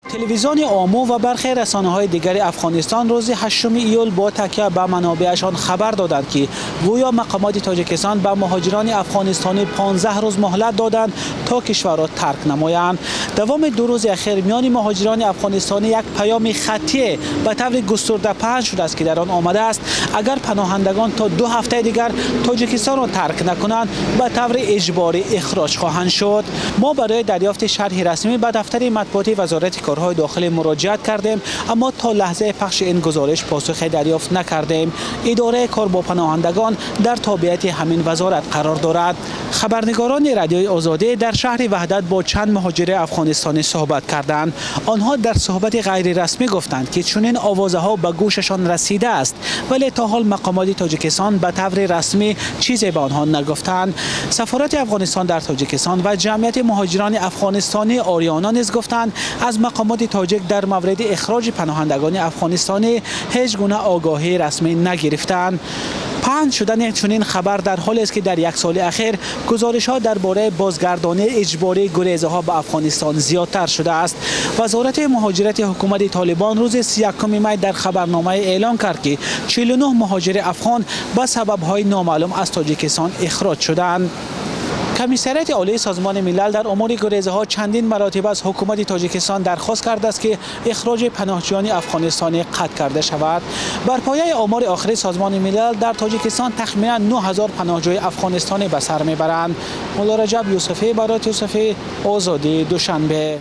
تلویزیون آمو و برخی رسانه‌های دیگر افغانستان روز 8 ایول با تکیه به منابعشان خبر دادند که گویا مقامات تاجیکستان به مهاجران افغانستانی 15 روز مهلت دادند تا کشور را ترک نمایند. دوام 2 روز اخیر میان مهاجران افغانستانی یک پیام خطی به طور گسترده پخش شده است که در آن آمده است اگر پناهندگان تا 2 هفته دیگر تاجیکستان را ترک نکنند به طور اجباری اخراج خواهند شد. ما برای دریافت شرح رسمی به دفتر مطبوعاتی وزارت کارهای داخلی مراجعت کردیم، اما تا لحظه پخش این گزارش پاسخی دریافت نکردیم. اداره کار با پناهندگان در تابعیت همین وزارت قرار دارد. خبرنگاران رادیوی آزادی در شهر وحدت با چند مهاجر افغانستانی صحبت کردند. آنها در صحبت غیر رسمی گفتند که چنین آوازها به گوششان رسیده است، ولی تا حال مقامات تاجیکستان به طور رسمی چیزی به آنها نگفتند. سفارت افغانستان در تاجیکستان و جمعیت مهاجران افغانستانی آریانا نیز گفتند از مقامات تاجیک در مورد اخراج پناهندگان افغانستانی هیچ گونه آگاهی رسمی نگرفتند. پخش شدن چنین خبر در حالی است که در یک سال اخیر گزارش‌ها درباره بازگردانی اجباری گریزها به افغانستان زیادتر شده است. وزارت مهاجرت حکومت طالبان روز 31 می در خبرنامه اعلام کرد که 49 مهاجر افغان به سبب‌های نامعلوم از تاجیکستان اخراج شدند. کمیسریت عالی سازمان ملل در امور گریزها چندین مراتب از حکومت تاجیکستان درخواست کرده است که اخراج پناهجویان افغانستانی قطع کرده شود. بر پایه آمار آخری سازمان ملل در تاجیکستان تخمینا 9000 پناهجوی افغانستانی به سر میبرند. مولا رجب یوسفی، برات یوسفی، آزادی، دوشنبه.